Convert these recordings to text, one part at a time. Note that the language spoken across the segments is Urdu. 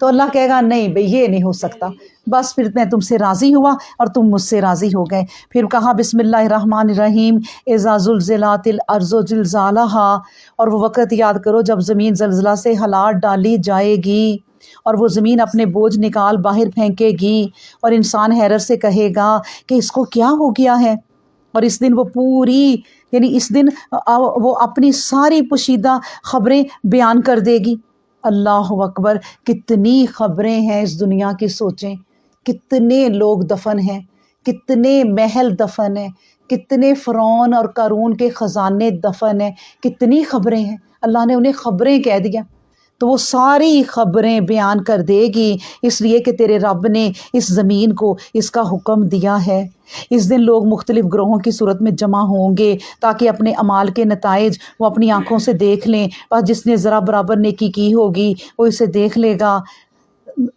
تو اللہ کہے گا نہیں بھئی یہ نہیں ہو سکتا، بس پھر میں تم سے راضی ہوا اور تم مجھ سے راضی ہو گئے۔ پھر کہا بسم اللہ الرحمن الرحیم، اذا زلزلات الارض زلزالہا، اور وہ وقت یاد کرو جب زمین زلزلہ سے ہلا ڈالی جائے گی اور وہ زمین اپنے بوجھ نکال باہر پھینکے گی، اور انسان حیرت سے کہے گا کہ اس کو کیا ہو گیا ہے، اور اس دن وہ پوری یعنی اس دن وہ اپنی ساری پوشیدہ خبریں بیان کر دے گی۔ اللہ اکبر، کتنی خبریں ہیں اس دنیا کی، سوچیں کتنے لوگ دفن ہیں، کتنے محل دفن ہیں، کتنے فرعون اور قارون کے خزانے دفن ہیں، کتنی خبریں ہیں۔ اللہ نے انہیں خبریں کہہ دیا، تو وہ ساری خبریں بیان کر دے گی، اس لیے کہ تیرے رب نے اس زمین کو اس کا حکم دیا ہے۔ اس دن لوگ مختلف گروہوں کی صورت میں جمع ہوں گے تاکہ اپنے اعمال کے نتائج وہ اپنی آنکھوں سے دیکھ لیں، اور جس نے ذرا برابر نیکی کی ہوگی وہ اسے دیکھ لے گا۔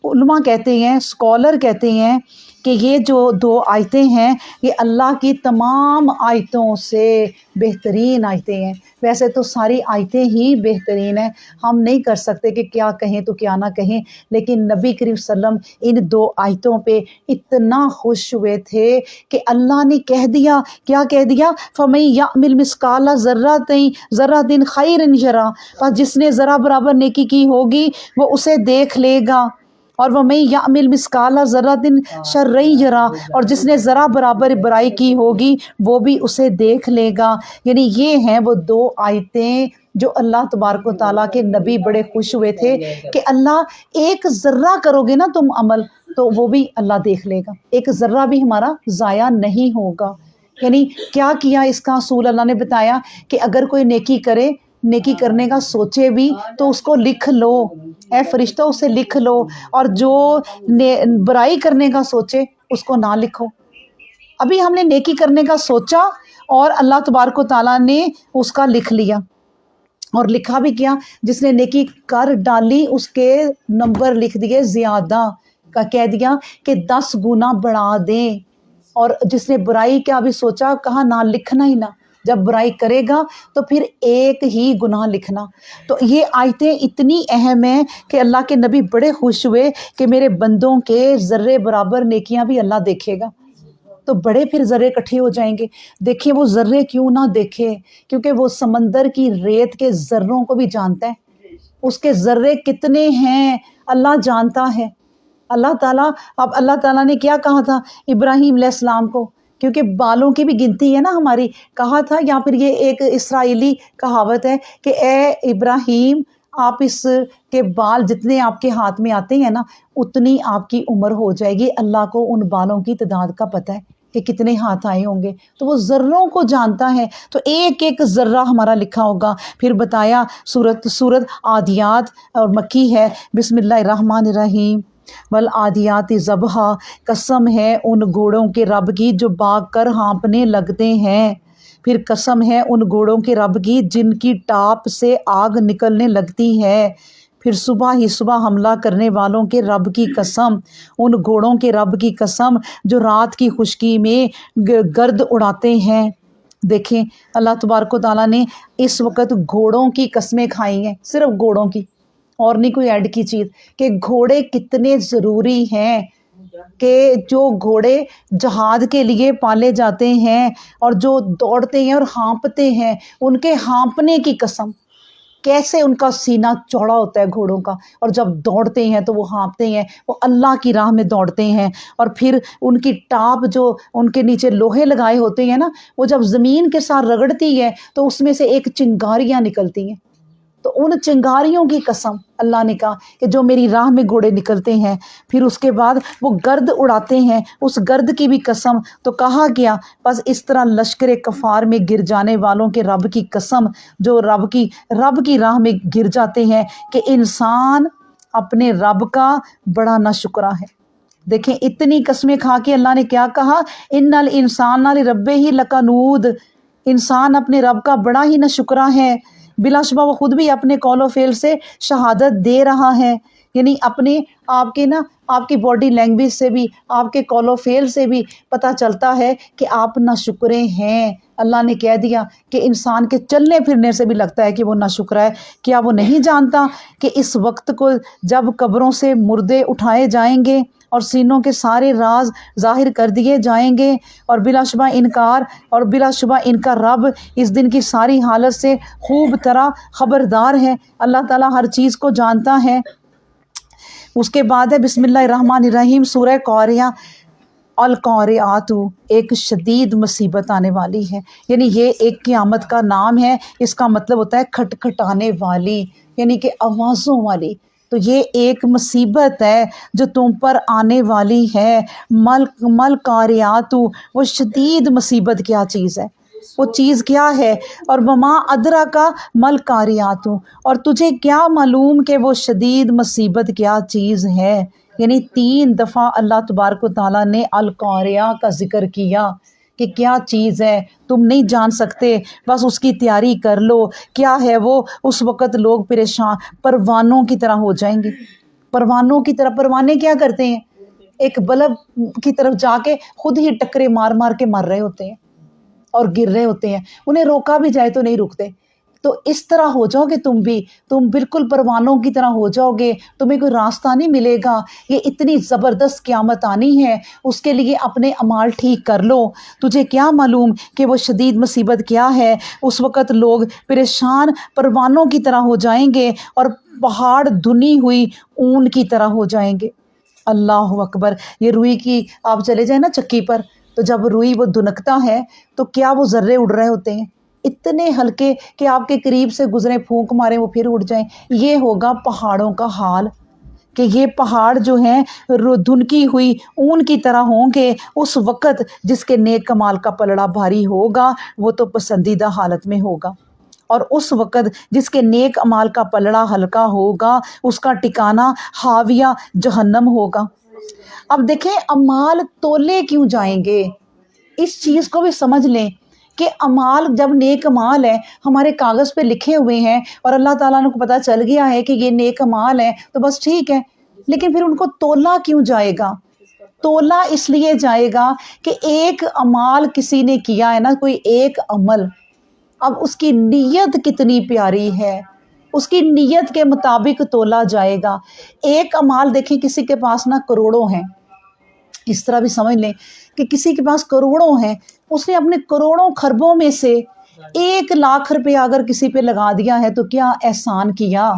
علماء کہتے ہیں، اسکالر کہتے ہیں کہ یہ جو 2 آیتیں ہیں یہ اللہ کی تمام آیتوں سے بہترین آیتیں ہیں۔ ویسے تو ساری آیتیں ہی بہترین ہیں، ہم نہیں کر سکتے کہ کیا کہیں تو کیا نہ کہیں، لیکن نبی کریم صلی اللہ علیہ وسلم ان 2 آیتوں پہ اتنا خوش ہوئے تھے کہ اللہ نے کہہ دیا، کیا کہہ دیا، فَمَن يَعْمِلْ مِثْقَالَ ذَرَّةٍ خَيْرًا يَرَهُ، اور جس نے ذرا برابر نیکی کی ہوگی وہ اسے دیکھ لے گا، اور وَمَن يَعْمِلْ مِثْقَالَ ذَرَّةٍ شَرًّا يَرَهُ، اور جس نے ذرا برابر برائی کی ہوگی وہ بھی اسے دیکھ لے گا۔ یعنی یہ ہیں وہ 2 آیتیں جو اللہ تبارک و تعالیٰ کے نبی بڑے خوش ہوئے تھے کہ اللہ ایک ذرہ کرو گے نا تم عمل تو وہ بھی اللہ دیکھ لے گا، ایک ذرہ بھی ہمارا ضائع نہیں ہوگا۔ یعنی کیا کیا اس کا اصول اللہ نے بتایا کہ اگر کوئی نیکی کرے، نیکی کرنے کا سوچے بھی تو اس کو لکھ لو، اے فرشتہ اسے لکھ لو، اور جو برائی کرنے کا سوچے اس کو نہ لکھو۔ ابھی ہم نے نیکی کرنے کا سوچا اور اللہ تبارک و تعالیٰ نے اس کا لکھ لیا، اور لکھا بھی کیا، جس نے نیکی کر ڈالی اس کے نمبر لکھ دیے زیادہ، کا کہہ دیا کہ 10 گنا بڑھا دیں، اور جس نے برائی کا بھی سوچا کہا نہ لکھنا ہی نہ، جب برائی کرے گا تو پھر 1 ہی گناہ لکھنا۔ تو یہ آیتیں اتنی اہم ہیں کہ اللہ کے نبی بڑے خوش ہوئے کہ میرے بندوں کے ذرے برابر نیکیاں بھی اللہ دیکھے گا، تو بڑے پھر ذرے اکٹھے ہو جائیں گے۔ دیکھیں وہ ذرے کیوں نہ دیکھے، کیونکہ وہ سمندر کی ریت کے ذروں کو بھی جانتا ہے، اس کے ذرے کتنے ہیں اللہ جانتا ہے۔ اللہ تعالیٰ نے کیا کہا تھا ابراہیم علیہ السلام کو، کیونکہ بالوں کی بھی گنتی ہے نا ہماری، کہا تھا، یا پھر یہ ایک اسرائیلی کہاوت ہے کہ اے ابراہیم آپ اس کے بال جتنے آپ کے ہاتھ میں آتے ہیں نا اتنی آپ کی عمر ہو جائے گی۔ اللہ کو ان بالوں کی تعداد کا پتہ ہے کہ کتنے ہاتھ آئے ہوں گے، تو وہ ذروں کو جانتا ہے، تو ایک ایک ذرہ ہمارا لکھا ہوگا۔ پھر بتایا سورت عادیات اور مکی ہے، بسم اللہ الرحمن الرحیم، والعادیات ضبحا، قسم ہے ان گھوڑوں کے رب کی جو بھاگ کر ہانپنے لگتے ہیں، پھر قسم ہے ان گھوڑوں کے رب کی جن کی ٹاپ سے آگ نکلنے لگتی ہے، پھر صبح ہی صبح حملہ کرنے والوں کے رب کی قسم، ان گھوڑوں کے رب کی قسم جو رات کی خشکی میں گرد اڑاتے ہیں۔ دیکھیں اللہ تبارک و تعالیٰ نے اس وقت گھوڑوں کی قسمیں کھائی ہیں، صرف گھوڑوں کی، اور نہیں کوئی ایڈ کی چیز، کہ گھوڑے کتنے ضروری ہیں، کہ جو گھوڑے جہاد کے لیے پالے جاتے ہیں اور جو دوڑتے ہیں اور ہانپتے ہیں، ان کے ہانپنے کی قسم، کیسے ان کا سینہ چوڑا ہوتا ہے گھوڑوں کا، اور جب دوڑتے ہیں تو وہ ہانپتے ہیں، وہ اللہ کی راہ میں دوڑتے ہیں، اور پھر ان کی ٹاپ جو ان کے نیچے لوہے لگائے ہوتے ہیں نا، وہ جب زمین کے ساتھ رگڑتی ہے تو اس میں سے ایک چنگاریاں نکلتی ہیں، تو ان چنگاریوں کی قسم اللہ نے کہا کہ جو میری راہ میں گھوڑے نکلتے ہیں، پھر اس کے بعد وہ گرد اڑاتے ہیں، اس گرد کی بھی قسم، تو کہا گیا بس اس طرح لشکر کفار میں گر جانے والوں کے رب کی قسم جو رب کی راہ میں گر جاتے ہیں، کہ انسان اپنے رب کا بڑا ناشکرا ہے۔ دیکھیں اتنی قسمیں کھا کے اللہ نے کیا کہا، ان الانسان لربہ لکنود، انسان اپنے رب کا بڑا ہی ناشکرا ہے، بلا شبہ وہ خود بھی اپنے قول و فعل سے شہادت دے رہا ہے یعنی اپنے آپ کے آپ کی باڈی لینگویج سے بھی، آپ کے قول و فعل سے بھی پتہ چلتا ہے کہ آپ ناشکرے ہیں۔ اللہ نے کہہ دیا کہ انسان کے چلنے پھرنے سے بھی لگتا ہے کہ وہ ناشکرا ہے۔ کیا وہ نہیں جانتا کہ اس وقت کو جب قبروں سے مردے اٹھائے جائیں گے اور سینوں کے سارے راز ظاہر کر دیے جائیں گے، اور بلا شبہ ان کا رب اس دن کی ساری حالت سے خوب طرح خبردار ہے۔ اللہ تعالیٰ ہر چیز کو جانتا ہے۔ اس کے بعد ہے بسم اللہ الرحمن الرحیم، سورہ قاریہ۔ القاریات، ایک شدید مصیبت آنے والی ہے، یعنی یہ ایک قیامت کا نام ہے۔ اس کا مطلب ہوتا ہے کھٹکھٹانے والی، یعنی کہ آوازوں والی۔ تو یہ ایک مصیبت ہے جو تم پر آنے والی ہے۔ مل قاریات، وہ شدید مصیبت کیا چیز ہے، وہ چیز کیا ہے؟ اور وما ادرا کا مل قاریات، اور تجھے کیا معلوم کہ وہ شدید مصیبت کیا چیز ہے۔ یعنی 3 دفعہ اللہ تبارک و تعالیٰ نے القاریہ کا ذکر کیا کہ کیا چیز ہے، تم نہیں جان سکتے، بس اس کی تیاری کر لو۔ کیا ہے وہ؟ اس وقت لوگ پریشان پروانوں کی طرح ہو جائیں گے۔ پروانوں کی طرح، پروانے کیا کرتے ہیں؟ ایک بلب کی طرف جا کے خود ہی ٹکرے مار مار کے مر رہے ہوتے ہیں اور گر رہے ہوتے ہیں، انہیں روکا بھی جائے تو نہیں رکتے۔ تو اس طرح ہو جاؤ گے تم بالکل پروانوں کی طرح ہو جاؤ گے، تمہیں کوئی راستہ نہیں ملے گا۔ یہ اتنی زبردست قیامت آنی ہے، اس کے لیے اپنے اعمال ٹھیک کر لو۔ تجھے کیا معلوم کہ وہ شدید مصیبت کیا ہے؟ اس وقت لوگ پریشان پروانوں کی طرح ہو جائیں گے اور پہاڑ دھنی ہوئی اون کی طرح ہو جائیں گے۔ اللہ اکبر۔ یہ روئی کی آپ چلے جائیں نا چکی پر، تو جب روئی وہ دھنکتا ہے تو کیا وہ ذرے اڑ رہے ہوتے ہیں، اتنے ہلکے کہ آپ کے قریب سے گزرے، پھونک مارے وہ پھر اڑ جائیں۔ یہ ہوگا پہاڑوں کا حال کہ یہ پہاڑ جو ہیں دھنکی ہوئی اون کی طرح ہوں گے اس وقت۔ جس کے نیک کمال کا پلڑا بھاری ہوگا وہ تو پسندیدہ حالت میں ہوگا، اور اس وقت جس کے نیک اعمال کا پلڑا ہلکا ہوگا اس کا ٹھکانہ حاویہ جہنم ہوگا۔ اب دیکھیں اعمال تولے کیوں جائیں گے، اس چیز کو بھی سمجھ لیں کہ اعمال جب نیک اعمال ہیں ہمارے کاغذ پہ لکھے ہوئے ہیں اور اللہ تعالیٰ نے کو پتہ چل گیا ہے کہ یہ نیک اعمال ہیں تو بس ٹھیک ہے، لیکن پھر ان کو تولا کیوں جائے گا؟ تولا اس لیے جائے گا کہ ایک اعمال کسی نے کیا ہے نا، کوئی ایک عمل، اب اس کی نیت کتنی پیاری ہے، اس کی نیت کے مطابق تولا جائے گا۔ ایک اعمال دیکھیں کسی کے پاس نا کروڑوں ہیں، اس طرح بھی سمجھ لیں کہ کسی کے پاس کروڑوں ہیں، اس نے اپنے کروڑوں خربوں میں سے 1,00,000 روپے اگر کسی پہ لگا دیا ہے تو کیا احسان کیا؟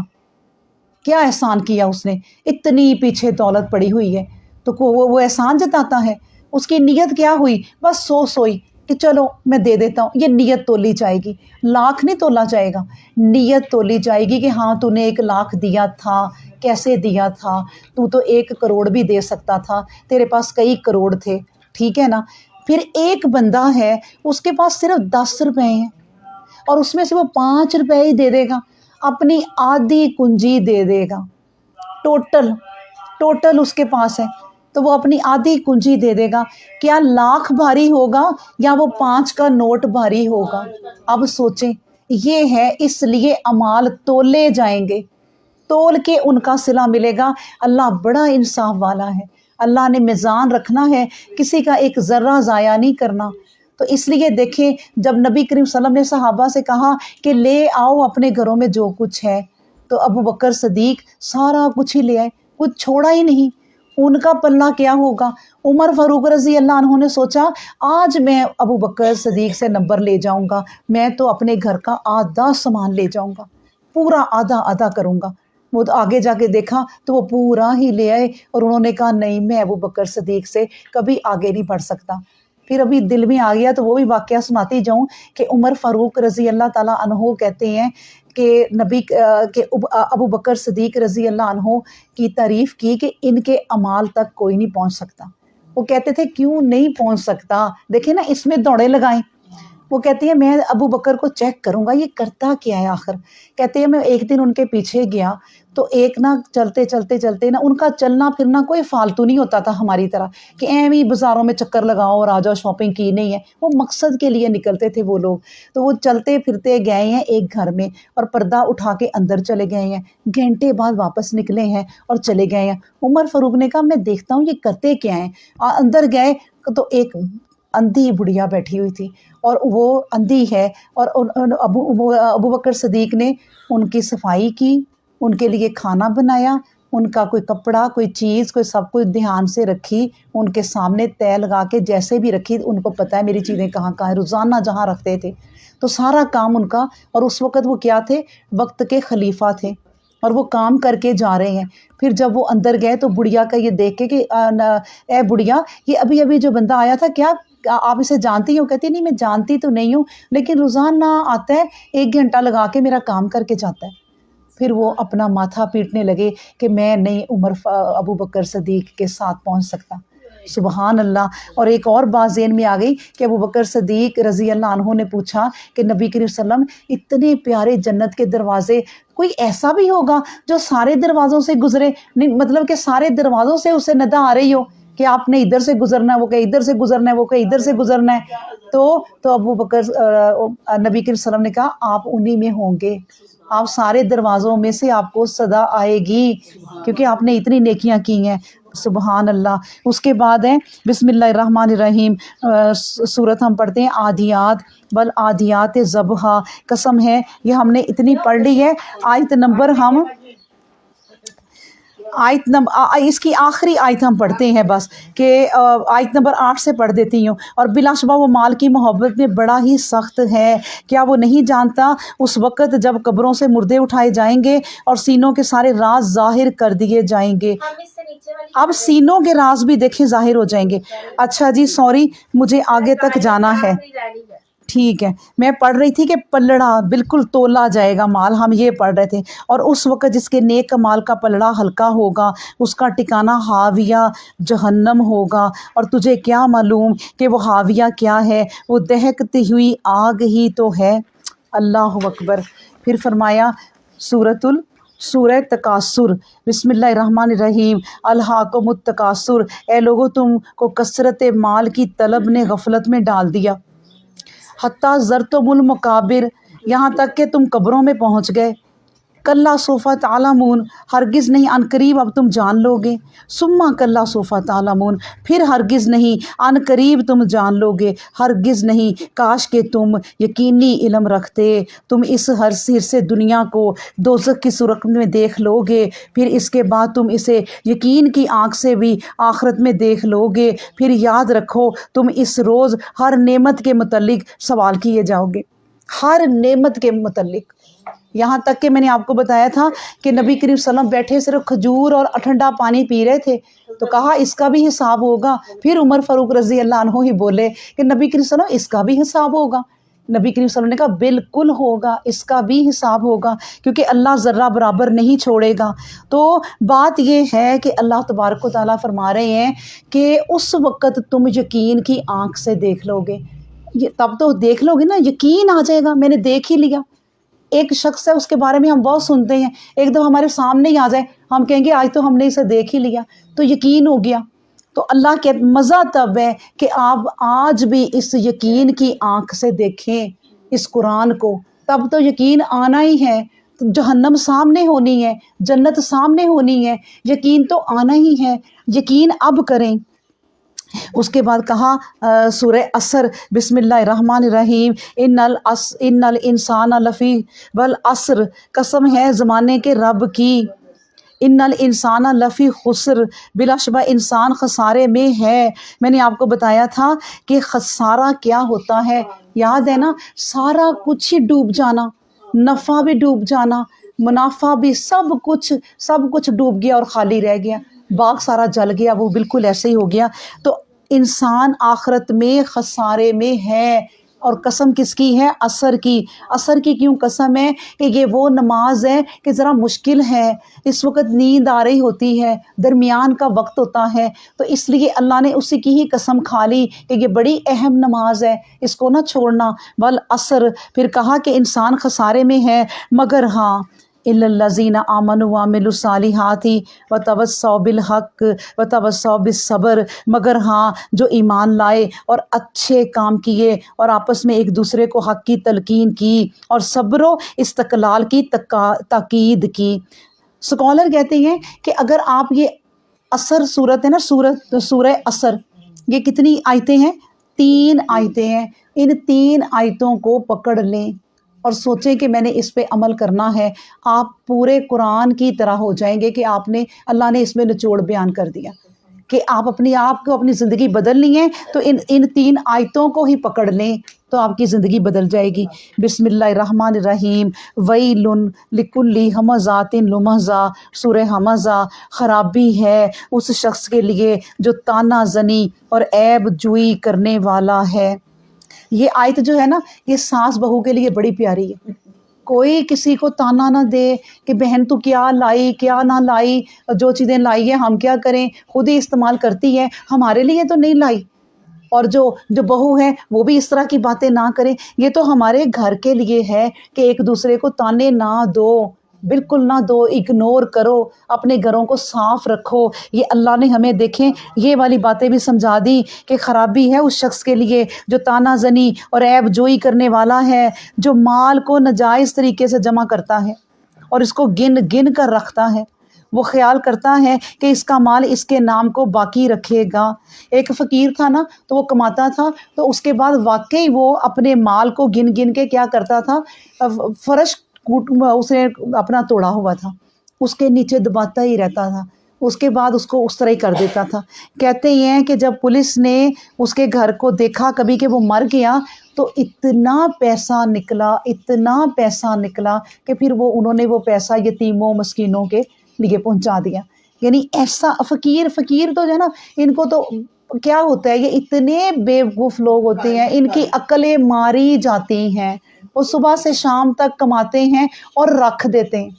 کیا احسان کیا اس نے؟ اتنی پیچھے دولت پڑی ہوئی ہے تو وہ احسان جتاتا ہے؟ اس کی نیت کیا ہوئی؟ بس سوئی کہ چلو میں دے دیتا ہوں۔ یہ نیت تولی جائے گی، لاکھ نہیں تولا جائے گا، نیت تولی جائے گی کہ ہاں تو نے 1,00,000 دیا تھا، کیسے دیا تھا؟ تو 1 کروڑ بھی دے سکتا تھا، تیرے پاس کئی کروڑ تھے، ٹھیک ہے نا؟ پھر ایک بندہ ہے اس کے پاس صرف 10 روپے ہیں اور اس میں سے وہ 5 روپے ہی دے دے گا، اپنی آدھی کنجی دے دے گا، ٹوٹل اس کے پاس ہے تو وہ اپنی آدھی کنجی دے دے گا۔ کیا 1,00,000 بھاری ہوگا یا وہ 5 کا نوٹ بھاری ہوگا؟ اب سوچیں، یہ ہے اس لیے اعمال تولے جائیں گے، تول کے ان کا صلہ ملے گا۔ اللہ بڑا انصاف والا ہے، اللہ نے میزان رکھنا ہے، کسی کا ایک ذرہ ضائع نہیں کرنا۔ تو اس لیے دیکھیں جب نبی کریم صلی اللہ علیہ وسلم نے صحابہ سے کہا کہ لے آؤ اپنے گھروں میں جو کچھ ہے، تو ابو بکر صدیق سارا کچھ ہی لے آئے، کچھ چھوڑا ہی نہیں۔ ان کا پلہ کیا ہوگا؟ عمر فاروق رضی اللہ عنہ نے سوچا آج میں ابو بکر صدیق سے نمبر لے جاؤں گا، میں تو اپنے گھر کا آدھا سامان لے جاؤں گا، پورا آدھا کروں گا۔ وہ آگے جا کے دیکھا تو وہ پورا ہی لے آئے، اور انہوں نے کہا نہیں میں ابو بکر صدیق سے کبھی آگے نہیں بڑھ سکتا۔ پھر ابھی دل میں آ گیا تو وہ بھی واقعہ سناتی جاؤں کہ عمر فاروق رضی اللہ تعالیٰ عنہ کہتے ہیں کہ ابو بکر صدیق رضی اللہ عنہ کی تعریف کی کہ ان کے اعمال تک کوئی نہیں پہنچ سکتا۔ وہ کہتے تھے کیوں نہیں پہنچ سکتا؟ دیکھیں نا اس میں دوڑے لگائیں، وہ کہتی ہے میں ابو بکر کو چیک کروں گا یہ کرتا کیا ہے آخر. کہتے ہیں میں ایک دن ان کے پیچھے گیا تو ایک نا چلتے چلتے چلتے نا ان کا چلنا پھرنا کوئی فالتو نہیں ہوتا تھا ہماری طرح کہ ایویں بازاروں میں چکر لگاؤ اور آ جاؤ شاپنگ کی نہیں ہے. وہ مقصد کے لیے نکلتے تھے وہ لوگ. تو وہ چلتے پھرتے گئے ہیں ایک گھر میں اور پردہ اٹھا کے اندر چلے گئے ہیں. گھنٹے بعد واپس نکلے ہیں اور چلے گئے ہیں. عمر فاروق نے کہا میں دیکھتا ہوں یہ کرتے کیا ہیں. اندر گئے تو ایک اندھی بڑھیا بیٹھی ہوئی تھی اور وہ اندھی ہے اور ابو بکر صدیق نے ان کی صفائی کی، ان کے لیے کھانا بنایا، ان کا کوئی کپڑا کوئی چیز کوئی سب کچھ دھیان سے رکھی، ان کے سامنے طے لگا کے جیسے بھی رکھی. ان کو پتہ ہے میری چیزیں کہاں کہاں ہیں، روزانہ جہاں رکھتے تھے. تو سارا کام ان کا، اور اس وقت وہ کیا تھے، وقت کے خلیفہ تھے اور وہ کام کر کے جا رہے ہیں. پھر جب وہ اندر گئے تو بڑھیا کا یہ دیکھ کے کہ اے بڑھیا یہ ابھی ابھی جو بندہ آیا تھا کیا آپ اسے جانتی ہو؟ کہتی نہیں میں جانتی تو نہیں ہوں لیکن روزانہ آتا ہے 1 گھنٹہ لگا کے میرا کام کر کے جاتا ہے. پھر وہ اپنا ماتھا پیٹنے لگے کہ میں نہیں ابو بکر صدیق کے ساتھ پہنچ سکتا. سبحان اللہ. اور ایک اور بات ذہن میں آ گئی کہ ابو بکر صدیق رضی اللہ عنہ نے پوچھا کہ نبی کریم صلی اللہ علیہ وسلم اتنے پیارے جنت کے دروازے، کوئی ایسا بھی ہوگا جو سارے دروازوں سے گزرے؟ نہیں مطلب کہ سارے دروازوں سے اسے ندا آ رہی ہو کہ آپ نے ادھر سے گزرنا ہے، وہ کہ ادھر سے گزرنا ہے، وہ کہ ادھر سے گزرنا ہے. تو ابو بکر نبی کریم صلی اللہ علیہ وسلم نے کہا آپ انہی میں ہوں گے، آپ سارے دروازوں میں سے آپ کو صدا آئے گی کیونکہ آپ نے اتنی نیکیاں کی ہیں. سبحان اللہ. اس کے بعد ہے بسم اللہ الرحمن الرحیم، سورت ہم پڑھتے ہیں عادیات والعادیات ضبحا. قسم ہے یہ ہم نے اتنی پڑھ لی ہے. اس کی آخری آیت ہم پڑھتے ہیں بس کہ آیت نمبر 8 سے پڑھ دیتی ہوں. اور بلا شبہ وہ مال کی محبت میں بڑا ہی سخت ہے. کیا وہ نہیں جانتا اس وقت جب قبروں سے مردے اٹھائے جائیں گے اور سینوں کے سارے راز ظاہر کر دیے جائیں گے. اب سینوں کے راز بھی دیکھیں ظاہر ہو جائیں گے. اچھا جی سوری مجھے آگے تک جانا ہے. ٹھیک ہے میں پڑھ رہی تھی کہ پلڑا بالکل تولا جائے گا مال، ہم یہ پڑھ رہے تھے. اور اس وقت جس کے نیک مال کا پلڑا ہلکا ہوگا اس کا ٹھکانہ حاویہ جہنم ہوگا. اور تجھے کیا معلوم کہ وہ حاویہ کیا ہے؟ وہ دہکتی ہوئی آگ ہی تو ہے. اللہ اکبر. پھر فرمایا سورہ تکاثر، بسم اللہ الرحمن الرحیم. الہاکم التکاثر، اے لوگو تم کو کثرت مال کی طلب نے غفلت میں ڈال دیا. حتیٰ زرتم المقابر، یہاں تک کہ تم قبروں میں پہنچ گئے. کلا سوف تعلمون، ہرگز نہیں عن قریب اب تم جان لو گے. ثم کلا سوف تعلمون، پھر ہرگز نہیں عن قریب تم جان لو گے. ہرگز نہیں، کاش کہ تم یقینی علم رکھتے. تم اس حرص سے دنیا کو دوزخ کی صورت میں دیکھ لو گے، پھر اس کے بعد تم اسے یقین کی آنکھ سے بھی آخرت میں دیکھ لو گے. پھر یاد رکھو تم اس روز ہر نعمت کے متعلق سوال کیے جاؤ گے، ہر نعمت کے متعلق. یہاں تک کہ میں نے آپ کو بتایا تھا کہ نبی کریم صلی اللہ علیہ وسلم بیٹھے صرف کھجور اور ٹھنڈا پانی پی رہے تھے تو کہا اس کا بھی حساب ہوگا. پھر عمر فاروق رضی اللہ عنہ ہی بولے کہ نبی کریم صلی اللہ علیہ وسلم اس کا بھی حساب ہوگا. نبی کریم صلی اللہ علیہ وسلم نے کہا بالکل ہوگا، اس کا بھی حساب ہوگا کیونکہ اللہ ذرہ برابر نہیں چھوڑے گا. تو بات یہ ہے کہ اللہ تبارک و تعالیٰ فرما رہے ہیں کہ اس وقت تم یقین کی آنکھ سے دیکھ لو گے. تب تو دیکھ لو گے نا، یقین آ جائے گا میں نے دیکھ ہی لیا. ایک شخص ہے اس کے بارے میں ہم بہت سنتے ہیں، ایک دم ہمارے سامنے ہی آ جائے ہم کہیں گے آج تو ہم نے اسے دیکھ ہی لیا تو یقین ہو گیا. تو اللہ کے مزہ تب ہے کہ آپ آج بھی اس یقین کی آنکھ سے دیکھیں اس قرآن کو، تب تو یقین آنا ہی ہے. جہنم سامنے ہونی ہے، جنت سامنے ہونی ہے، یقین تو آنا ہی ہے. یقین اب کریں. اس کے بعد کہا سورہ عصر، بسم اللہ الرحمن الرحیم. ان الانسان لفی والعصر، قسم ہے زمانے کے رب کی. ان الانسان لفی خسر، بلا شبہ انسان خسارے میں ہے. میں نے آپ کو بتایا تھا کہ خسارہ کیا ہوتا ہے، یاد ہے نا؟ سارا کچھ ہی ڈوب جانا، نفع بھی ڈوب جانا، منافع بھی، سب کچھ ڈوب گیا اور خالی رہ گیا. باغ سارا جل گیا، وہ بالکل ایسے ہی ہو گیا. تو انسان آخرت میں خسارے میں ہے اور قسم کس کی ہے؟ عصر کی۔ عصر کی کیوں قسم ہے؟ کہ یہ وہ نماز ہے کہ ذرا مشکل ہے، اس وقت نیند آ رہی ہوتی ہے، درمیان کا وقت ہوتا ہے، تو اس لیے اللہ نے اسی کی ہی قسم کھا لی کہ یہ بڑی اہم نماز ہے، اس کو نہ چھوڑنا۔ والعصر، پھر کہا کہ انسان خسارے میں ہے، مگر ہاں الا الذین آمنوا وعملوا الصالحات وتواصوا بالحق وتواصوا بالصبر، مگر ہاں جو ایمان لائے اور اچھے کام کیے اور آپس میں ایک دوسرے کو حق کی تلقین کی اور صبر و استقلال کی تاکید کی۔ سکالر کہتے ہیں کہ اگر آپ یہ عصر صورت ہے نا، سورہ عصر، یہ کتنی آیتیں ہیں؟ 3 آیتیں ہیں۔ ان 3 آیتوں کو پکڑ لیں اور سوچیں کہ میں نے اس پہ عمل کرنا ہے، آپ پورے قرآن کی طرح ہو جائیں گے کہ اللہ نے اس میں نچوڑ بیان کر دیا کہ آپ کو اپنی زندگی بدلنی ہے تو ان 3 آیتوں کو ہی پکڑ لیں تو آپ کی زندگی بدل جائے گی۔ بسم اللہ الرحمن الرحیم۔ ویل لکل ہمزۃ لمزہ، سورہ ہمزہ، خرابی ہے اس شخص کے لیے جو تانا زنی اور عیب جوئی کرنے والا ہے۔ یہ آیت جو ہے نا، یہ ساس بہو کے لیے بڑی پیاری ہے۔ کوئی کسی کو تانا نہ دے کہ بہن تو کیا لائی کیا نہ لائی، جو چیزیں لائی ہیں ہم کیا کریں، خود ہی استعمال کرتی ہے، ہمارے لیے تو نہیں لائی۔ اور جو بہو ہے وہ بھی اس طرح کی باتیں نہ کریں۔ یہ تو ہمارے گھر کے لیے ہے کہ ایک دوسرے کو تانے نہ دو، بالکل نہ دو، اگنور کرو، اپنے گھروں کو صاف رکھو۔ یہ اللہ نے ہمیں دیکھیں یہ والی باتیں بھی سمجھا دی کہ خرابی ہے اس شخص کے لیے جو تانا زنی اور عیب جوئی کرنے والا ہے، جو مال کو ناجائز طریقے سے جمع کرتا ہے اور اس کو گن گن کر رکھتا ہے۔ وہ خیال کرتا ہے کہ اس کا مال اس کے نام کو باقی رکھے گا۔ ایک فقیر تھا نا، تو وہ کماتا تھا، تو اس کے بعد واقعی وہ اپنے مال کو گن گن کے کیا کرتا تھا، فرش اس نے اپنا توڑا ہوا تھا، اس کے نیچے دباتا ہی رہتا تھا، اس کے بعد اس کو اس طرح ہی کر دیتا تھا۔ کہتے ہیں کہ جب پولیس نے اس کے گھر کو دیکھا کبھی کہ وہ مر گیا، تو اتنا پیسہ نکلا کہ پھر انہوں نے وہ پیسہ یتیموں مسکینوں کے لیے پہنچا دیا۔ یعنی ایسا فقیر تو جو ہے نا، ان کو تو کیا ہوتا ہے، یہ اتنے بیوقوف لوگ ہوتے ہیں، ان کی عقلیں ماری جاتی ہیں۔ وہ صبح سے شام تک کماتے ہیں اور رکھ دیتے ہیں،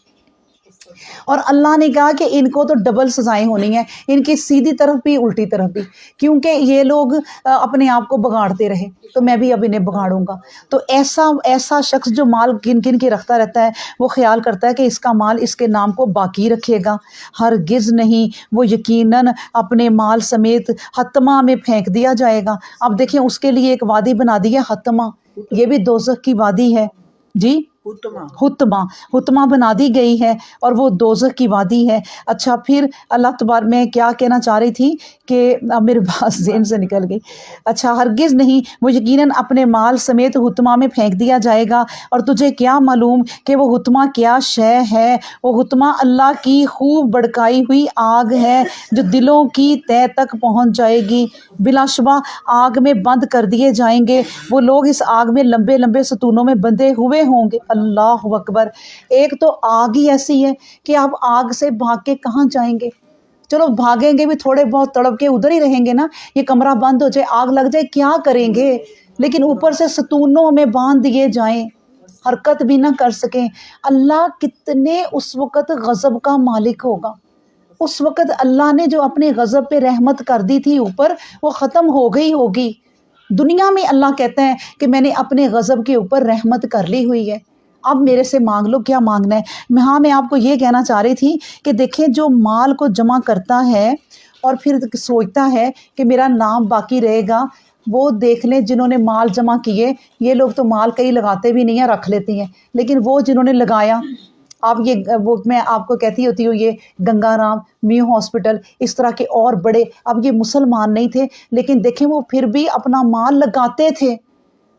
اور اللہ نے کہا کہ ان کو تو ڈبل سزائیں ہونی ہیں، ان کی سیدھی طرف بھی الٹی طرف بھی، کیونکہ یہ لوگ اپنے آپ کو بگاڑتے رہے تو میں بھی اب انہیں بگاڑوں گا۔ تو ایسا شخص جو مال گن گن کے رکھتا رہتا ہے، وہ خیال کرتا ہے کہ اس کا مال اس کے نام کو باقی رکھے گا، ہرگز نہیں، وہ یقیناً اپنے مال سمیت حطمہ میں پھینک دیا جائے گا۔ اب دیکھیں اس کے لیے ایک وادی بنا دی ہے حطمہ، یہ بھی دوزخ کی وادی ہے جی، حطمہ بنا دی گئی ہے، اور وہ دوزخ کی وادی ہے۔ اچھا پھر اللہ تبارک، میں کیا کہنا چاہ رہی تھی کہ اب میرے پاس ذہن سے نکل گئی۔ اچھا، ہرگز نہیں، وہ یقیناً اپنے مال سمیت حطمہ میں پھینک دیا جائے گا، اور تجھے کیا معلوم کہ وہ حطمہ کیا شے ہے؟ وہ حطمہ اللہ کی خوب بڑکائی ہوئی آگ ہے جو دلوں کی تہ تک پہنچ جائے گی۔ بلا شبہ آگ میں بند کر دیے جائیں گے، وہ لوگ اس آگ میں لمبے لمبے ستونوں میں بندھے ہوئے ہوں گے۔ اللہ اکبر! ایک تو آگ ہی ایسی ہے کہ آپ آگ سے بھاگ کے کہاں جائیں گے؟ چلو بھاگیں گے بھی تھوڑے بہت تڑپ کے ادھر ہی رہیں گے نا، یہ کمرہ بند ہو جائے، آگ لگ جائے، کیا کریں گے؟ لیکن اوپر سے ستونوں میں باندھ دیے جائیں، حرکت بھی نہ کر سکیں۔ اللہ کتنے اس وقت غضب کا مالک ہوگا۔ اس وقت اللہ نے جو اپنے غضب پہ رحمت کر دی تھی اوپر، وہ ختم ہو گئی ہوگی۔ دنیا میں اللہ کہتا ہے کہ میں نے اپنے غضب کے اوپر رحمت کر لی ہوئی ہے، اب میرے سے مانگ لو، کیا مانگنا ہے۔ میں آپ کو یہ کہنا چاہ رہی تھی کہ دیکھیں، جو مال کو جمع کرتا ہے اور پھر سوچتا ہے کہ میرا نام باقی رہے گا، وہ دیکھ لیں جنہوں نے مال جمع کیے، یہ لوگ تو مال کئی لگاتے بھی نہیں ہیں، رکھ لیتے ہیں، لیکن وہ جنہوں نے لگایا، میں آپ کو کہتی ہوتی ہوں، یہ گنگا رام، میو ہاسپٹل، اس طرح کے اور بڑے، اب یہ مسلمان نہیں تھے لیکن دیکھیں وہ پھر بھی اپنا مال لگاتے تھے،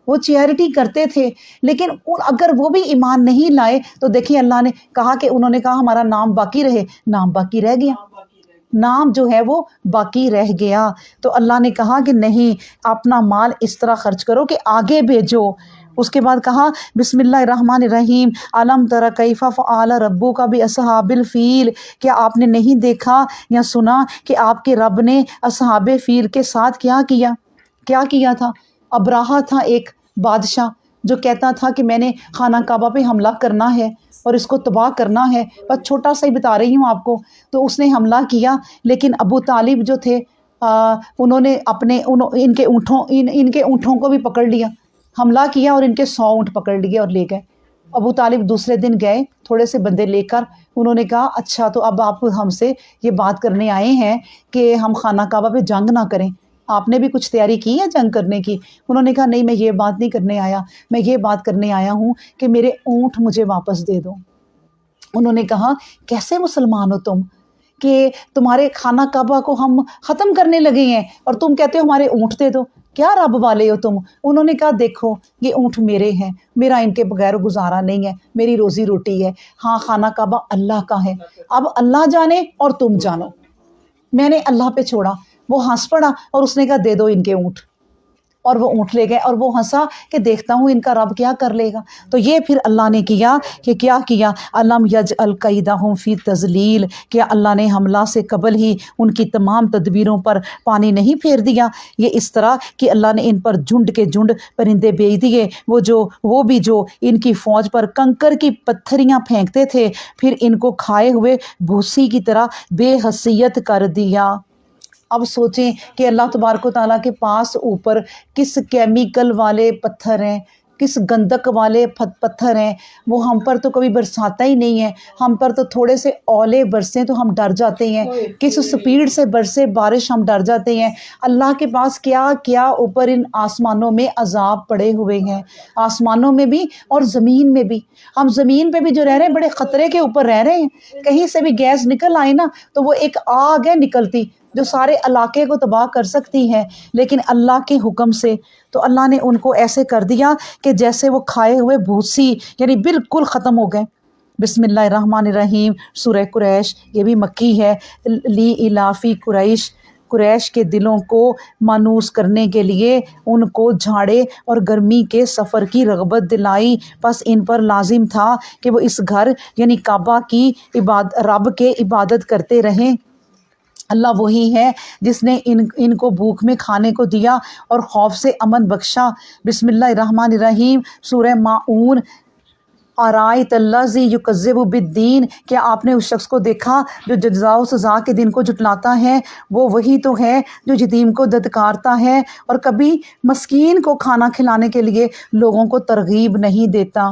وہ چیریٹی کرتے تھے، لیکن اگر وہ بھی ایمان نہیں لائے تو دیکھیں اللہ نے کہا کہ انہوں نے کہا ہمارا نام باقی رہے، نام باقی رہ گیا، نام جو ہے وہ باقی رہ گیا۔ تو اللہ نے کہا کہ نہیں، اپنا مال اس طرح خرچ کرو کہ آگے بھیجو۔ اس کے بعد کہا بسم اللہ الرحمن الرحیم، الم تر کیف فعل ربک باصحاب الفیل، کیا آپ نے نہیں دیکھا یا سنا کہ آپ کے رب نے اصحاب فیل کے ساتھ کیا کیا تھا؟ ابراہا تھا ایک بادشاہ جو کہتا تھا کہ میں نے خانہ کعبہ پہ حملہ کرنا ہے اور اس کو تباہ کرنا ہے، بس چھوٹا سا ہی بتا رہی ہوں آپ کو، تو اس نے حملہ کیا، لیکن ابو طالب جو تھے انہوں نے ان کے اونٹوں کو بھی پکڑ لیا، حملہ کیا اور ان کے 100 اونٹ پکڑ لیے اور لے گئے۔ ابو طالب دوسرے دن گئے تھوڑے سے بندے لے کر، انہوں نے کہا اچھا تو اب آپ ہم سے یہ بات کرنے آئے ہیں کہ ہم خانہ کعبہ پہ جنگ نہ کریں، آپ نے بھی کچھ تیاری کی ہے جنگ کرنے کی؟ انہوں نے کہا نہیں، میں یہ بات نہیں کرنے آیا، میں یہ بات کرنے آیا ہوں کہ میرے اونٹ مجھے واپس دے دو۔ انہوں نے کہا کیسے مسلمان ہو تم کہ تمہارے خانہ کعبہ کو ہم ختم کرنے لگے ہیں اور تم کہتے ہو ہمارے اونٹ دے دو، کیا رب والے ہو تم؟ انہوں نے کہا دیکھو یہ اونٹ میرے ہیں، میرا ان کے بغیر گزارا نہیں ہے، میری روزی روٹی ہے، ہاں خانہ کعبہ اللہ کا ہے، اب اللہ جانے اور تم جانو، میں نے اللہ پہ چھوڑا۔ وہ ہنس پڑا اور اس نے کہا دے دو ان کے اونٹ، اور وہ اونٹ لے گئے، اور وہ ہنسا کہ دیکھتا ہوں ان کا رب کیا کر لے گا۔ تو یہ پھر اللہ نے کیا کہ کیا کیا، علم یجعل کیدہم فی تضلیل، کیا اللہ نے حملہ سے قبل ہی ان کی تمام تدبیروں پر پانی نہیں پھیر دیا؟ یہ اس طرح کہ اللہ نے ان پر جھنڈ کے جھنڈ پرندے بھیج دیے، وہ بھی جو ان کی فوج پر کنکر کی پتھریاں پھینکتے تھے، پھر ان کو کھائے ہوئے بھوسی کی طرح بے حیثیت کر دیا۔ اب سوچیں کہ اللہ تبارک و تعالیٰ کے پاس اوپر کس کیمیکل والے پتھر ہیں، کس گندک والے پتھر ہیں، وہ ہم پر تو کبھی برساتا ہی نہیں ہے، ہم پر تو تھوڑے سے اولے برسیں تو ہم ڈر جاتے ہیں، کس سپیڈ سے برسے بارش ہم ڈر جاتے ہیں۔ اللہ کے پاس کیا کیا اوپر ان آسمانوں میں عذاب پڑے ہوئے ہیں، آسمانوں میں بھی اور زمین میں بھی۔ ہم زمین پہ بھی جو رہ رہے ہیں بڑے خطرے کے اوپر رہ رہے ہیں، کہیں سے بھی گیس نکل آئے نا تو وہ ایک آگ ہے نکلتی جو سارے علاقے کو تباہ کر سکتی ہے، لیکن اللہ کے حکم سے تو اللہ نے ان کو ایسے کر دیا کہ جیسے وہ کھائے ہوئے بھوسی، یعنی بالکل ختم ہو گئے۔ بسم اللہ الرحمن الرحیم، سورہ قریش، یہ بھی مکی ہے۔ لی الافی قریش کے دلوں کو مانوس کرنے کے لیے ان کو جھاڑے اور گرمی کے سفر کی رغبت دلائی، پس ان پر لازم تھا کہ وہ اس گھر یعنی کعبہ کی رب کے عبادت کرتے رہیں۔ اللہ وہی ہے جس نے ان کو بھوک میں کھانے کو دیا اور خوف سے امن بخشا۔ بسم اللہ الرحمن الرحیم، سورہ ماعون۔ ارائیت الذی یکذب بالدین، کیا آپ نے اس شخص کو دیکھا جو جزا و سزا کے دن کو جھٹلاتا ہے؟ وہ وہی تو ہے جو یتیم کو دھتکارتا ہے اور کبھی مسکین کو کھانا کھلانے کے لیے لوگوں کو ترغیب نہیں دیتا۔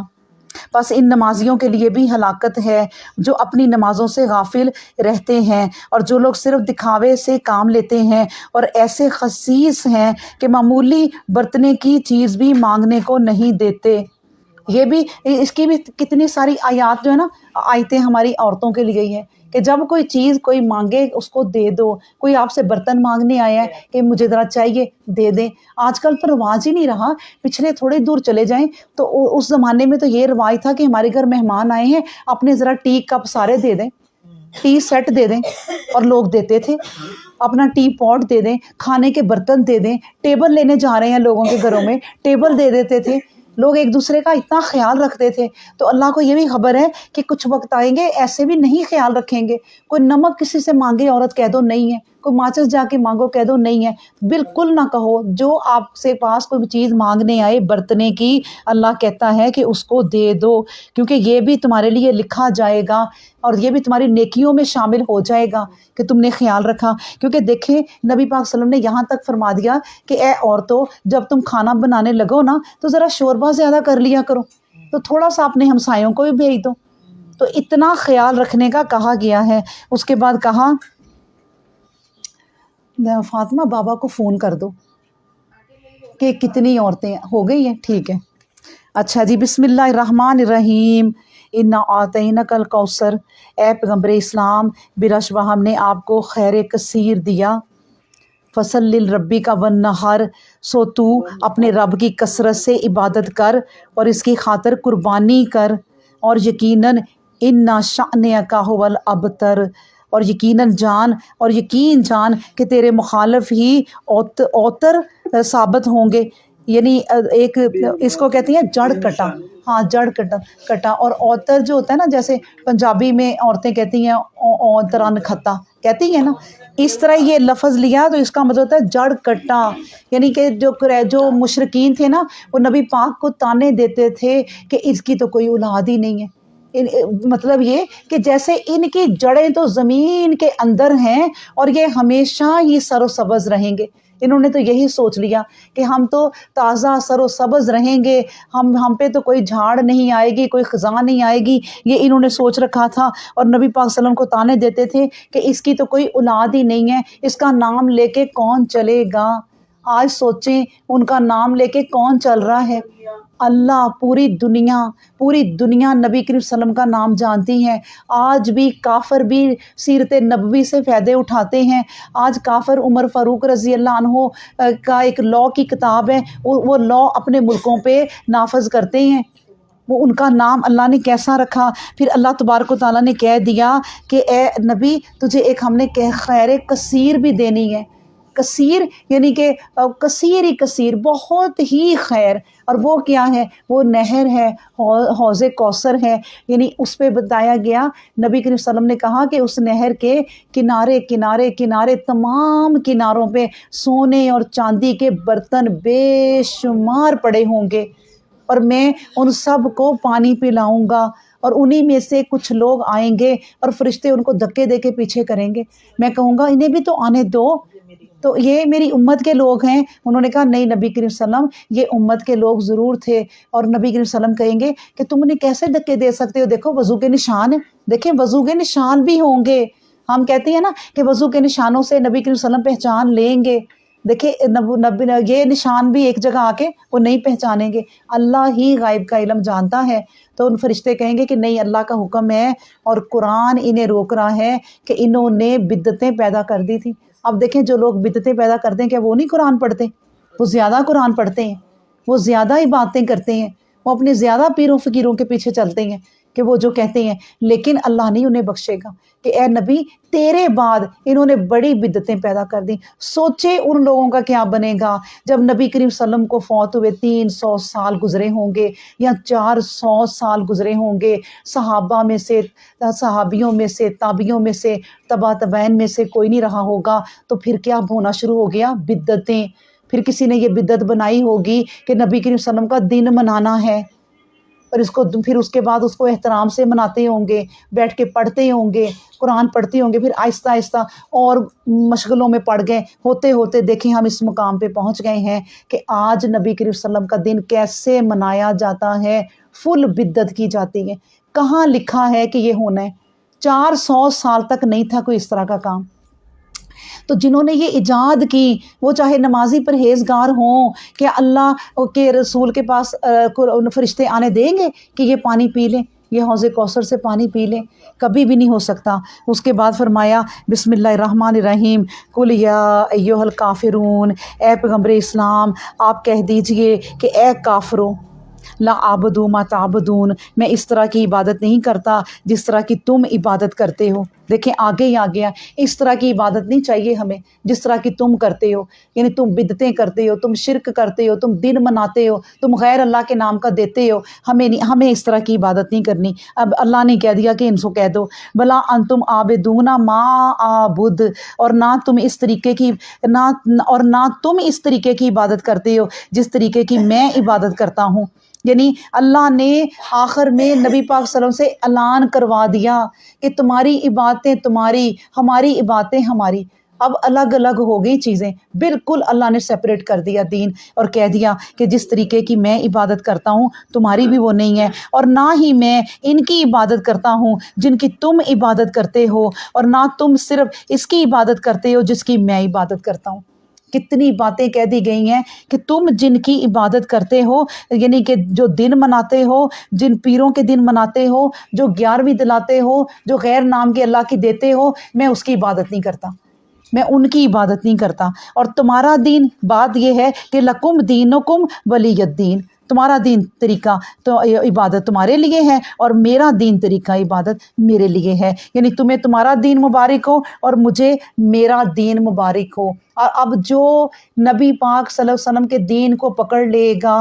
بس ان نمازیوں کے لیے بھی ہلاکت ہے جو اپنی نمازوں سے غافل رہتے ہیں، اور جو لوگ صرف دکھاوے سے کام لیتے ہیں اور ایسے خسیس ہیں کہ معمولی برتنے کی چیز بھی مانگنے کو نہیں دیتے۔ یہ بھی اس کی بھی کتنی ساری آیات جو ہے نا، آیتیں ہماری عورتوں کے لیے ہی ہیں کہ جب کوئی چیز کوئی مانگے اس کو دے دو۔ کوئی آپ سے برتن مانگنے آیا ہے کہ مجھے ذرا چاہیے، دے دیں۔ آج کل تو رواج ہی نہیں رہا، پچھلے تھوڑے دور چلے جائیں تو اس زمانے میں تو یہ رواج تھا کہ ہمارے گھر مہمان آئے ہیں، اپنے ذرا ٹی کپ سارے دے دیں، ٹی سیٹ دے دیں، اور لوگ دیتے تھے۔ اپنا ٹی پاٹ دے دیں، کھانے کے برتن دے دیں، ٹیبل لینے جا رہے ہیں لوگوں کے گھروں میں ٹیبل دے دیتے تھے۔ لوگ ایک دوسرے کا اتنا خیال رکھتے تھے۔ تو اللہ کو یہ بھی خبر ہے کہ کچھ وقت آئیں گے ایسے بھی نہیں خیال رکھیں گے۔ کوئی نمک کسی سے مانگے عورت کہہ دو نہیں ہے، کوئی ماچس جا کے مانگو کہہ دو نہیں ہے، بالکل نہ کہو۔ جو آپ سے پاس کوئی چیز مانگنے آئے برتنے کی، اللہ کہتا ہے کہ اس کو دے دو، کیونکہ یہ بھی تمہارے لیے لکھا جائے گا اور یہ بھی تمہاری نیکیوں میں شامل ہو جائے گا کہ تم نے خیال رکھا۔ کیونکہ دیکھیں نبی پاک صلی اللہ علیہ وسلم نے یہاں تک فرما دیا کہ اے عورتوں، جب تم کھانا بنانے لگو نا تو ذرا شوربہ زیادہ کر لیا کرو، تو تھوڑا سا اپنے ہمسایوں کو بھی بھیج دو۔ تو اتنا خیال رکھنے کا کہا گیا ہے۔ اس کے بعد کہا فاطمہ بابا کو فون کر دو کہ کتنی عورتیں ہو گئی ہیں، ٹھیک ہے۔ اچھا جی، بسم اللہ الرحمن الرحیم، انا اعطینک الکوثر، اے پیغمبر اسلام بلا شبہ ہم نے آپ کو خیر کثیر دیا۔ فصل لربک والنحر، سو تو اپنے رب کی کثرت سے عبادت کر اور اس کی خاطر قربانی کر، اور یقیناً ان شأنک ھو الابتر، اور یقیناً یقین جان کہ تیرے مخالف ہی اوتر ثابت ہوں گے، یعنی ایک اس کو کہتے ہیں جڑ کٹا، ہاں جڑ کٹا۔ اور اوتر جو ہوتا ہے نا، جیسے پنجابی میں عورتیں کہتی ہیں اوترن کھتا کہتی ہے نا، اس طرح یہ لفظ لیا تو اس کا مطلب ہوتا ہے جڑ کٹا، یعنی کہ جو مشرکین تھے نا وہ نبی پاک کو تانے دیتے تھے کہ اس کی تو کوئی اولاد ہی نہیں ہے، مطلب یہ کہ جیسے ان کی جڑیں تو زمین کے اندر ہیں اور یہ ہمیشہ ہی سر و سبز رہیں گے۔ انہوں نے تو یہی سوچ لیا کہ ہم تو تازہ سر و سبز رہیں گے، ہم پہ تو کوئی جھاڑ نہیں آئے گی، کوئی خزاں نہیں آئے گی، یہ انہوں نے سوچ رکھا تھا۔ اور نبی پاک صلی اللہ علیہ وسلم کو تانے دیتے تھے کہ اس کی تو کوئی اولاد ہی نہیں ہے، اس کا نام لے کے کون چلے گا؟ آج سوچیں ان کا نام لے کے کون چل رہا ہے؟ اللہ، پوری دنیا نبی کریم صلی اللہ علیہ وسلم کا نام جانتی ہے۔ آج بھی کافر بھی سیرت نبوی سے فائدے اٹھاتے ہیں۔ آج کافر عمر فاروق رضی اللہ عنہ کا ایک لاء کی کتاب ہے، وہ لاء اپنے ملکوں پہ نافذ کرتے ہیں۔ وہ ان کا نام اللہ نے کیسا رکھا؟ پھر اللہ تبارک و تعالیٰ نے کہہ دیا کہ اے نبی تجھے ایک ہم نے خیر کثیر بھی دینی ہے۔ کثیر یعنی کہ کثیر ہی کثیر، بہت ہی خیر۔ اور وہ کیا ہے؟ وہ نہر ہے، حوض کوثر ہے، یعنی اس پہ بتایا گیا، نبی کریم صلی اللہ علیہ وسلم نے کہا کہ اس نہر کے کنارے کنارے کنارے تمام کناروں پہ سونے اور چاندی کے برتن بے شمار پڑے ہوں گے، اور میں ان سب کو پانی پلاؤں گا، اور انہی میں سے کچھ لوگ آئیں گے اور فرشتے ان کو دھکے دے کے پیچھے کریں گے۔ میں کہوں گا انہیں بھی تو آنے دو، تو یہ میری امت کے لوگ ہیں۔ انہوں نے کہا نہیں نبی کریم صلی اللہ علیہ وسلم، یہ امت کے لوگ ضرور تھے۔ اور نبی کریم صلی اللہ علیہ وسلم کہیں گے کہ تم انہیں کیسے دھکے دے سکتے ہو؟ دیکھو وضو کے نشان ہیں، دیکھیں وضو کے نشان بھی ہوں گے۔ ہم کہتے ہیں نا کہ وضو کے نشانوں سے نبی کریم صلی اللہ علیہ وسلم پہچان لیں گے، دیکھیں یہ نشان بھی ایک جگہ آ کے وہ نہیں پہچانیں گے، اللہ ہی غائب کا علم جانتا ہے۔ تو ان فرشتے کہیں گے کہ نہیں، اللہ کا حکم ہے اور قرآن انہیں روک رہا ہے کہ انہوں نے بدعتیں پیدا کر دی تھی۔ اب دیکھیں جو لوگ بدعتیں پیدا کرتے ہیں کیا وہ نہیں قرآن پڑھتے؟ وہ زیادہ قرآن پڑھتے ہیں، وہ زیادہ عبادتیں کرتے ہیں، وہ اپنے زیادہ پیروں فقیروں کے پیچھے چلتے ہیں کہ وہ جو کہتے ہیں، لیکن اللہ نہیں انہیں بخشے گا کہ اے نبی تیرے بعد انہوں نے بڑی بدعتیں پیدا کر دیں۔ سوچے ان لوگوں کا کیا بنے گا جب نبی کریم صلی اللہ علیہ وسلم کو فوت ہوئے 300 سال گزرے ہوں گے یا 400 سال گزرے ہوں گے، صحابہ میں سے، صحابیوں میں سے، تابعیوں میں سے، تبع تابعین میں سے کوئی نہیں رہا ہوگا، تو پھر کیا ہونا شروع ہو گیا؟ بدعتیں۔ پھر کسی نے یہ بدعت بنائی ہوگی کہ نبی کریم صلی اللہ علیہ وسلم کا دن منانا ہے، اور اس کو پھر اس کے بعد اس کو احترام سے مناتے ہوں گے، بیٹھ کے پڑھتے ہوں گے، قرآن پڑھتے ہوں گے، پھر آہستہ آہستہ اور مشغلوں میں پڑ گئے، ہوتے ہوتے دیکھیں ہم اس مقام پہ پہنچ گئے ہیں کہ آج نبی کریم صلی اللہ علیہ وسلم کا دن کیسے منایا جاتا ہے، فل بدعت کی جاتی ہے۔ کہاں لکھا ہے کہ یہ ہونا ہے؟ 400 سال تک نہیں تھا کوئی اس طرح کا کام۔ تو جنہوں نے یہ ایجاد کی وہ چاہے نمازی پرہیزگار ہوں، کیا اللہ کے رسول کے پاس فرشتے آنے دیں گے کہ یہ پانی پی لیں، یہ حوض کوثر سے پانی پی لیں؟ کبھی بھی نہیں ہو سکتا۔ اس کے بعد فرمایا بسم اللہ الرحمن الرحیم، قل یا ایھا الکافرون، اے پیغمبر اسلام آپ کہہ دیجئے کہ اے کافروں، لا اعبد ما تعبدون، میں اس طرح کی عبادت نہیں کرتا جس طرح کی تم عبادت کرتے ہو۔ دیکھیں آگے ہی آ گیا، اس طرح کی عبادت نہیں چاہیے ہمیں جس طرح کی تم کرتے ہو، یعنی تم بدعتیں کرتے ہو، تم شرک کرتے ہو، تم دن مناتے ہو، تم غیر اللہ کے نام کا دیتے ہو، ہمیں اس طرح کی عبادت نہیں کرنی۔ اب اللہ نے کہہ دیا کہ ان کو کہہ دو بلا انتم عابدون ما اعبد، اور نہ تم اس طریقے کی عبادت کرتے ہو جس طریقے کی میں عبادت کرتا ہوں۔ یعنی اللہ نے آخر میں نبی پاک صلی اللہ علیہ وسلم سے اعلان کروا دیا کہ تمہاری عبادتیں تمہاری، ہماری عبادتیں ہماری۔ اب الگ الگ ہو گئی چیزیں، بالکل اللہ نے سیپریٹ کر دیا دین، اور کہہ دیا کہ جس طریقے کی میں عبادت کرتا ہوں تمہاری بھی وہ نہیں ہے، اور نہ ہی میں ان کی عبادت کرتا ہوں جن کی تم عبادت کرتے ہو، اور نہ تم صرف اس کی عبادت کرتے ہو جس کی میں عبادت کرتا ہوں۔ کتنی باتیں کہہ دی گئی ہیں کہ تم جن کی عبادت کرتے ہو، یعنی کہ جو دن مناتے ہو، جن پیروں کے دن مناتے ہو، جو 11ویں دلاتے ہو، جو غیر نام کے اللہ کی دیتے ہو، میں اس کی عبادت نہیں کرتا، میں ان کی عبادت نہیں کرتا۔ اور تمہارا دین، بات یہ ہے کہ لکم دینکم ولی الدین، تمہارا دین طریقہ تو عبادت تمہارے لیے ہے، اور میرا دین طریقہ عبادت میرے لیے ہے، یعنی تمہیں تمہارا دین مبارک ہو اور مجھے میرا دین مبارک ہو۔ اور اب جو نبی پاک صلی اللہ علیہ وسلم کے دین کو پکڑ لے گا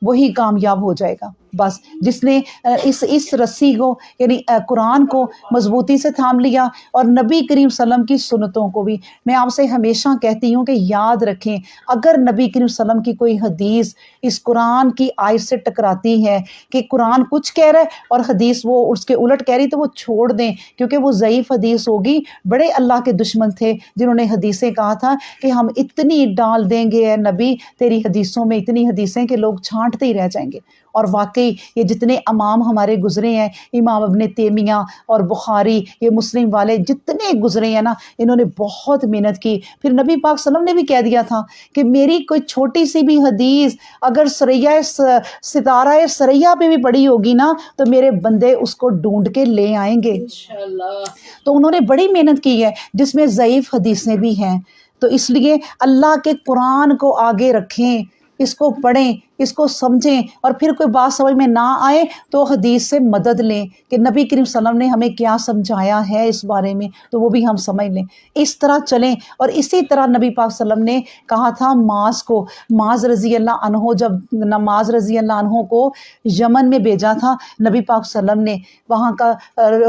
وہی کامیاب ہو جائے گا۔ بس جس نے اس رسی کو یعنی قرآن کو مضبوطی سے تھام لیا اور نبی کریم صلی اللہ علیہ وسلم کی سنتوں کو بھی. میں آپ سے ہمیشہ کہتی ہوں کہ یاد رکھیں اگر نبی کریم صلی اللہ علیہ وسلم کی کوئی حدیث اس قرآن کی آیت سے ٹکراتی ہے کہ قرآن کچھ کہہ رہا ہے اور حدیث وہ اس کے الٹ کہہ رہی تو وہ چھوڑ دیں کیونکہ وہ ضعیف حدیث ہوگی. بڑے اللہ کے دشمن تھے جنہوں نے حدیثیں کہا تھا کہ ہم اتنی ڈال دیں گے اے نبی تیری حدیثوں میں اتنی حدیثیں کہ لوگ چھانٹتے ہی رہ جائیں گے. اور واقعی یہ جتنے امام ہمارے گزرے ہیں امام ابن تیمیہ اور بخاری یہ مسلم والے جتنے گزرے ہیں نا انہوں نے بہت محنت کی. پھر نبی پاک صلی اللہ علیہ وسلم نے بھی کہہ دیا تھا کہ میری کوئی چھوٹی سی بھی حدیث اگر ستارہ سریا پہ بھی پڑی ہوگی نا تو میرے بندے اس کو ڈھونڈ کے لے آئیں گے انشاءاللہ. تو انہوں نے بڑی محنت کی ہے جس میں ضعیف حدیثیں بھی ہیں. تو اس لیے اللہ کے قرآن کو آگے رکھیں اس کو پڑھیں اس کو سمجھیں اور پھر کوئی بات سمجھ میں نہ آئے تو حدیث سے مدد لیں کہ نبی کریم صلی اللہ علیہ وسلم نے ہمیں کیا سمجھایا ہے اس بارے میں تو وہ بھی ہم سمجھ لیں. اس طرح چلیں. اور اسی طرح نبی پاک صلی اللہ علیہ وسلم نے کہا تھا معاذ رضی اللہ عنہ جب معاذ رضی اللہ عنہ کو یمن میں بھیجا تھا نبی پاک صلی اللہ علیہ وسلم نے وہاں کا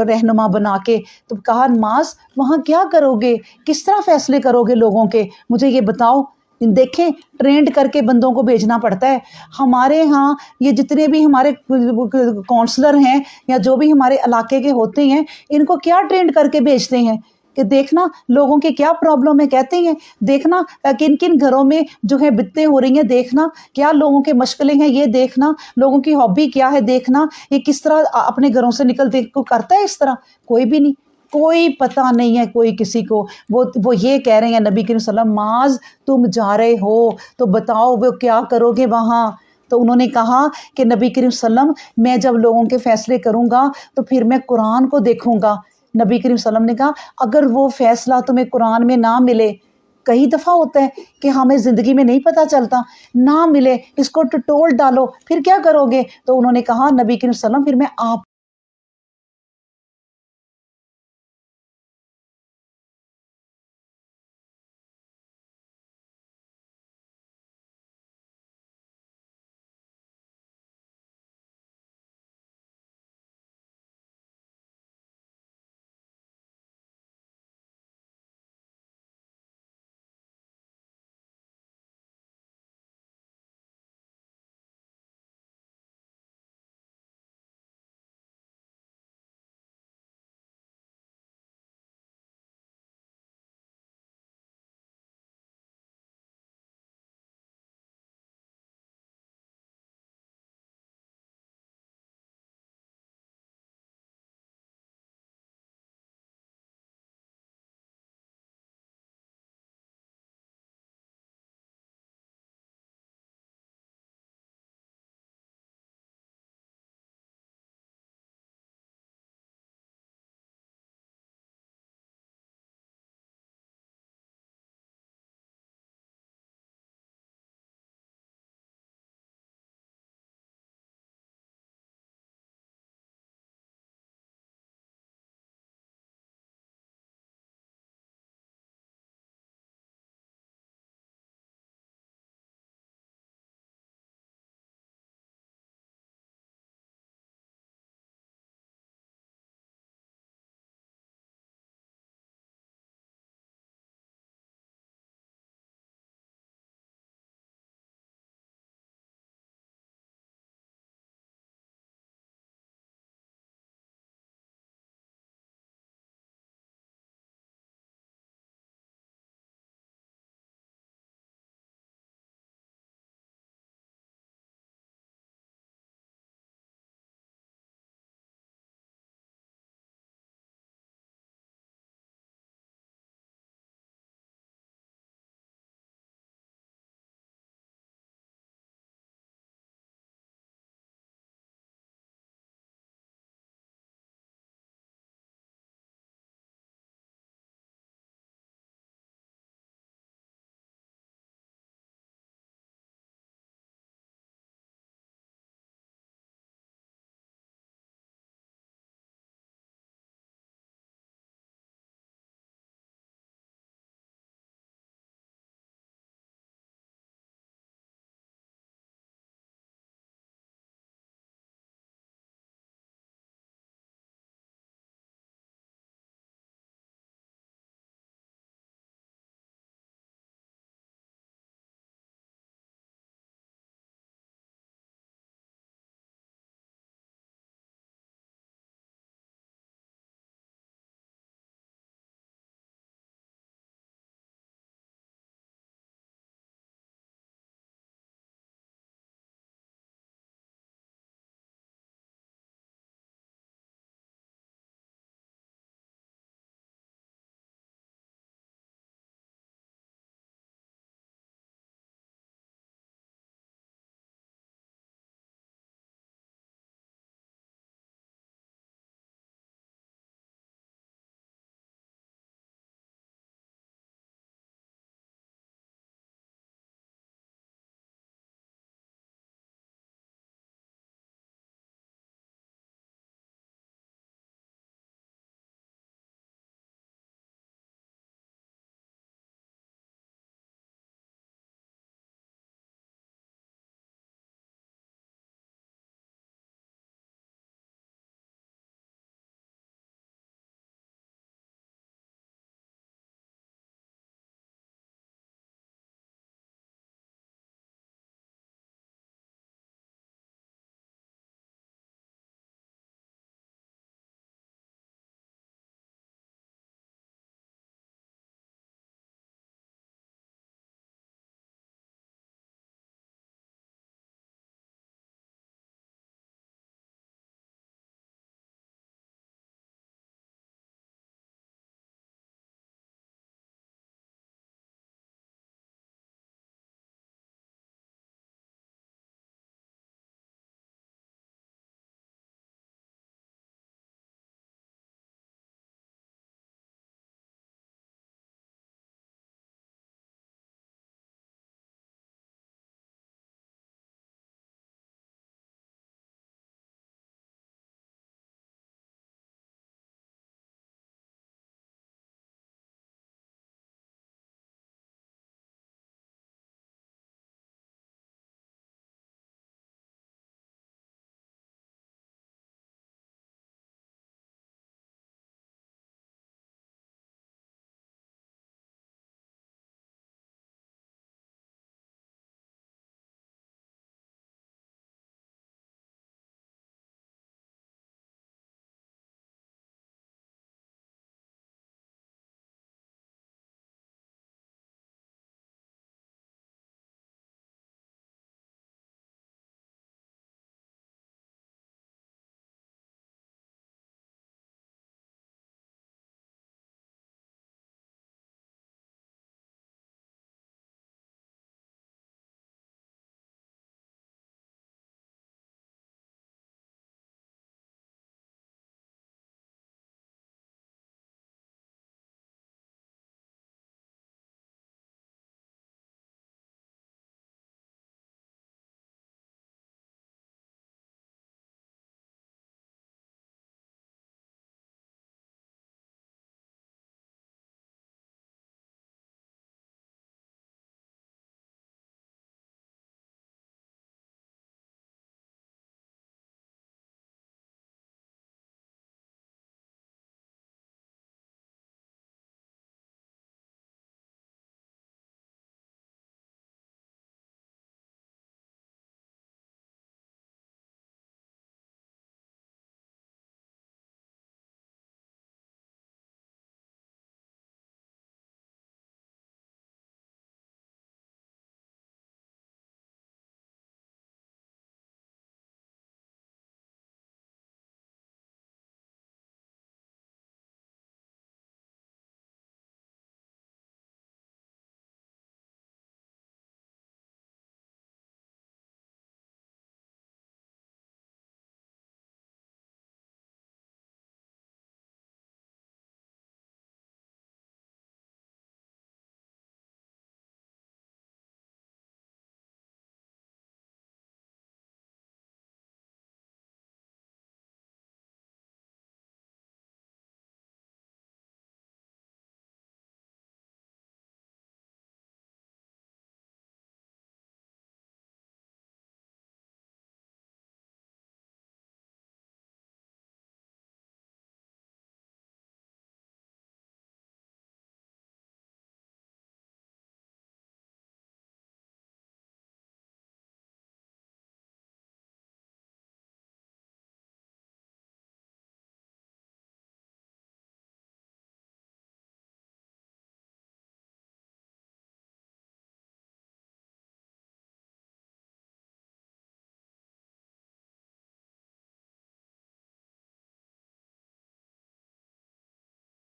رہنما بنا کے تو کہا معاذ وہاں کیا کرو گے کس طرح فیصلے کرو گے لوگوں کے مجھے یہ بتاؤ. دیکھیں ٹرینڈ کر کے بندوں کو بھیجنا پڑتا ہے. ہمارے ہاں یہ جتنے بھی ہمارے کونسلر ہیں یا جو بھی ہمارے علاقے کے ہوتے ہیں ان کو کیا ٹرینڈ کر کے بھیجتے ہیں کہ دیکھنا لوگوں کے کیا پرابلم ہے کہتے ہیں دیکھنا کن کن گھروں میں جو ہے بدتیں ہو رہی ہیں دیکھنا کیا لوگوں کے مشکلیں ہیں یہ دیکھنا لوگوں کی ہابی کیا ہے دیکھنا یہ کس طرح اپنے گھروں سے نکلتے کو کرتا ہے اس طرح کوئی بھی نہیں. کوئی پتہ نہیں ہے کوئی کسی کو. وہ یہ کہہ رہے ہیں نبی کریم صلی اللہ علیہ وسلم معاذ تم جا رہے ہو تو بتاؤ وہ کیا کرو گے وہاں. تو انہوں نے کہا کہ نبی کریم صلی اللہ علیہ وسلم میں جب لوگوں کے فیصلے کروں گا تو پھر میں قرآن کو دیکھوں گا. نبی کریم صلی اللہ علیہ وسلم نے کہا اگر وہ فیصلہ تمہیں قرآن میں نہ ملے کئی دفعہ ہوتا ہے کہ ہمیں زندگی میں نہیں پتہ چلتا نہ ملے اس کو ٹٹول ڈالو پھر کیا کرو گے. تو انہوں نے کہا نبی کریم صلی اللہ علیہ وسلم پھر میں آپ